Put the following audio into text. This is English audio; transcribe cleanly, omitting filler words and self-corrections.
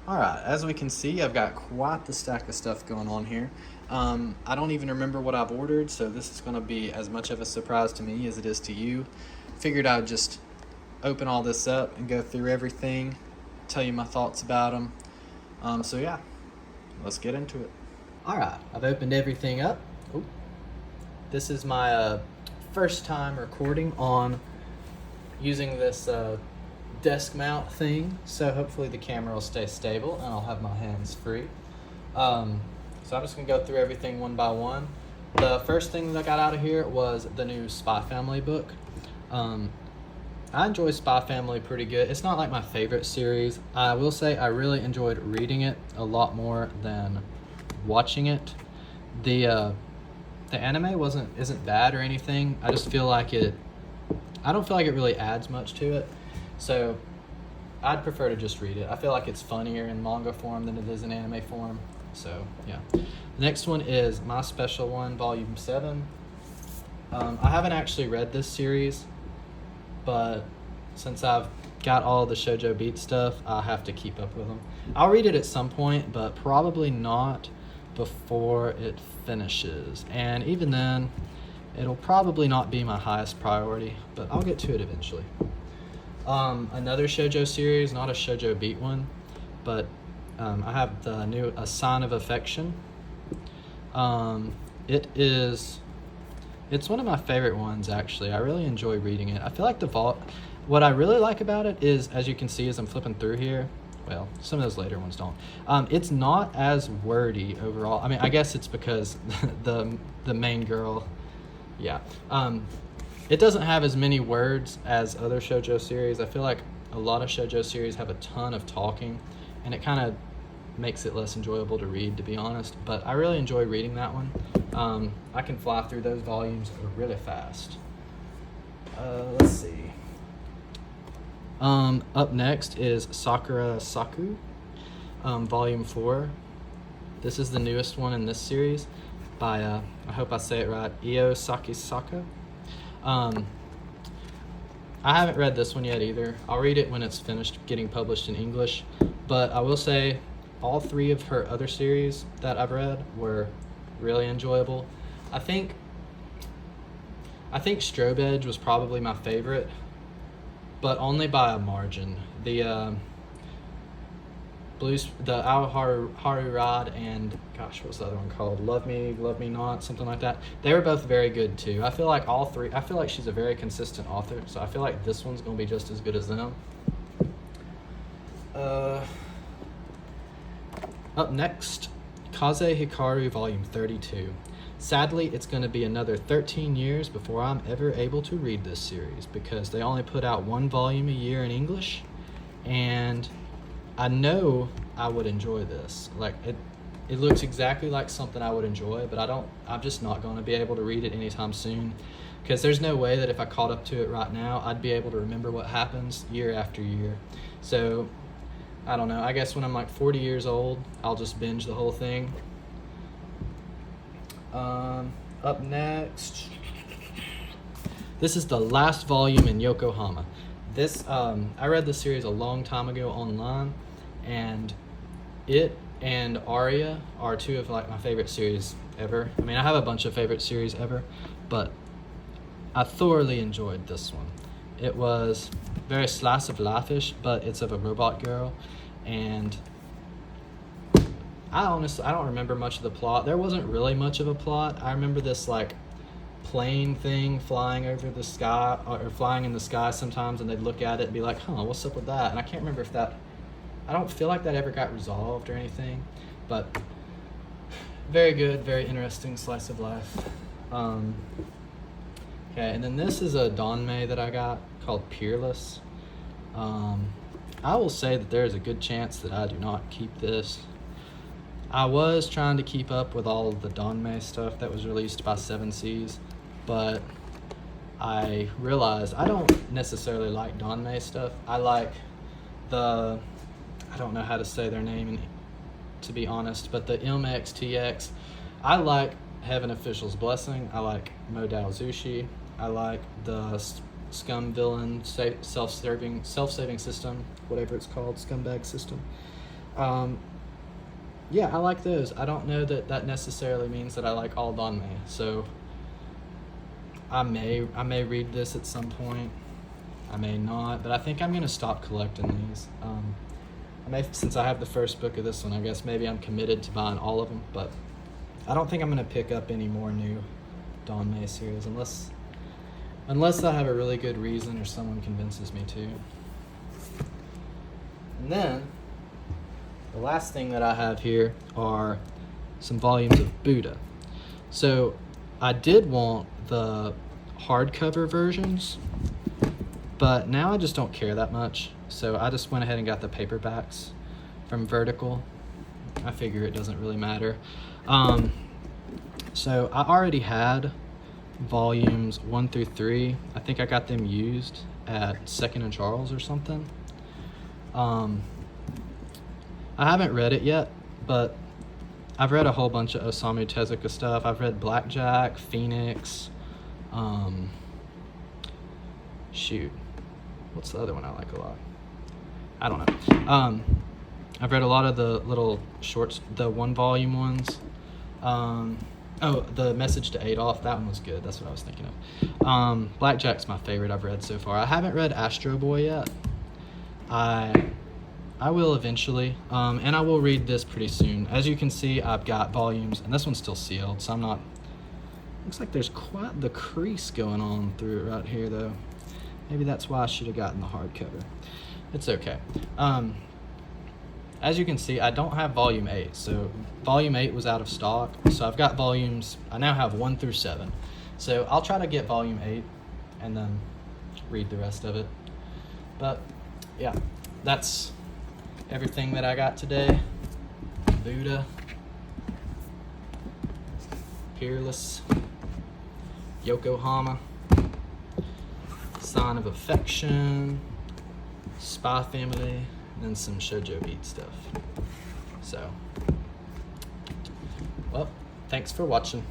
Alright, as we can see, I've got quite the stack of stuff going on here. I don't even remember what I've ordered, so this is going to be as much of a surprise to me as it is to you. Figured I'd just open all this up and go through everything, tell you my thoughts about them. So yeah, let's get into it. Alright, I've opened everything up. Ooh. This is my first time recording on using this desk mount thing, so hopefully the camera will stay stable and I'll have my hands free. So I'm just gonna go through everything one by one. The first thing that I got out of here was the new Spy Family book. I enjoy Spy Family pretty good. It's not like my favorite series. I will say I really enjoyed reading it a lot more than watching it. The anime isn't bad or anything. I just feel like I don't feel like it really adds much to it. So I'd prefer to just read it. I feel like it's funnier in manga form than it is in anime form. So yeah. The next one is My Special One, Volume 7. I haven't actually read this series, but since I've got all the Shojo Beat stuff, I have to keep up with them. I'll read it at some point, but probably not before it finishes. And even then, it'll probably not be my highest priority, but I'll get to it eventually. Another Shojo series, not a Shojo Beat one, but I have the new A Sign of Affection. It's one of my favorite ones, actually. I really enjoy reading it. I feel like what I really like about it is, as you can see as I'm flipping through here, well, some of those later ones don't. It's not as wordy overall. I mean, I guess it's because the main girl, yeah. It doesn't have as many words as other shoujo series. I feel like a lot of shoujo series have a ton of talking, and it kind of makes it less enjoyable to read, to be honest. But I really enjoy reading that one. I can fly through those volumes really fast. Let's see. Up next is Sakura Saku, Volume 4. This is the newest one in this series by, I hope I say it right, Io Sakisaka. I haven't read this one yet either. I'll read it when it's finished getting published in English, but I will say all three of her other series that I've read were really enjoyable. I think Strobe Edge was probably my favorite, but only by a margin. The Haru Rod and gosh, what's the other one called? Love Me Not, something like that. They were both very good too. I feel like she's a very consistent author, so I feel like this one's gonna be just as good as them. Up next, Kaze Hikaru Volume 32. Sadly, it's going to be another 13 years before I'm ever able to read this series because they only put out one volume a year in English, and I know I would enjoy this. Like it looks exactly like something I would enjoy, but I'm just not going to be able to read it anytime soon because there's no way that if I caught up to it right now, I'd be able to remember what happens year after year. So I don't know. I guess when I'm like 40 years old, I'll just binge the whole thing. Up next, this is the last volume in Yokohama. This I read this series a long time ago online, and it and Aria are two of like my favorite series ever. I mean, I have a bunch of favorite series ever, but I thoroughly enjoyed this one. It was very slice of life-ish, but it's of a robot girl, and I don't remember much of the plot. There wasn't really much of a plot. I remember this like plane thing flying over the sky or flying in the sky sometimes, and they'd look at it and be like, "Huh, what's up with that?" And I can't remember I don't feel like that ever got resolved or anything, but very good, very interesting slice of life. Okay, and then this is a Donmei that I got called Peerless. I will say that there is a good chance that I do not keep this. I was trying to keep up with all of the Donmei stuff that was released by 7 Seas, but I realized I don't necessarily like Donmei stuff. I like I don't know how to say their name, to be honest, but the MXTX. I like Heaven Official's Blessing. I like Modao Zushi. I like the Scum Villain self-saving system, whatever it's called, scumbag system. Yeah, I like those. I don't know that that necessarily means that I like all Danmei. So I may read this at some point. I may not, but I think I'm gonna stop collecting these. Since I have the first book of this one, I guess maybe I'm committed to buying all of them, but I don't think I'm gonna pick up any more new Danmei series unless I have a really good reason or someone convinces me to. And then the last thing that I have here are some volumes of Buddha. So I did want the hardcover versions, but now I just don't care that much. So I just went ahead and got the paperbacks from Vertical. I figure it doesn't really matter. So I already had volumes 1 through 3. I think I got them used at Second and Charles or something. I haven't read it yet, but I've read a whole bunch of Osamu Tezuka stuff. I've read Blackjack, Phoenix, shoot, what's the other one I like a lot? I don't know. I've read a lot of the little shorts, the 1-volume ones. Oh, the Message to Adolf, that one was good. That's what I was thinking of. Blackjack's my favorite I've read so far. I haven't read Astro Boy yet. I will eventually, and I will read this pretty soon. As you can see, I've got volumes, and this one's still sealed, so I'm not, looks like there's quite the crease going on through it right here, though. Maybe that's why I should have gotten the hardcover. It's okay. As you can see, I don't have volume 8, so volume 8 was out of stock, so I've got volumes, I now have 1 through 7. So I'll try to get volume 8, and then read the rest of it. But, yeah, that's everything that I got today. Buddha, Peerless, Yokohama, Sign of Affection, Spy Family, and then some Shojo Beat stuff. So, well, thanks for watching.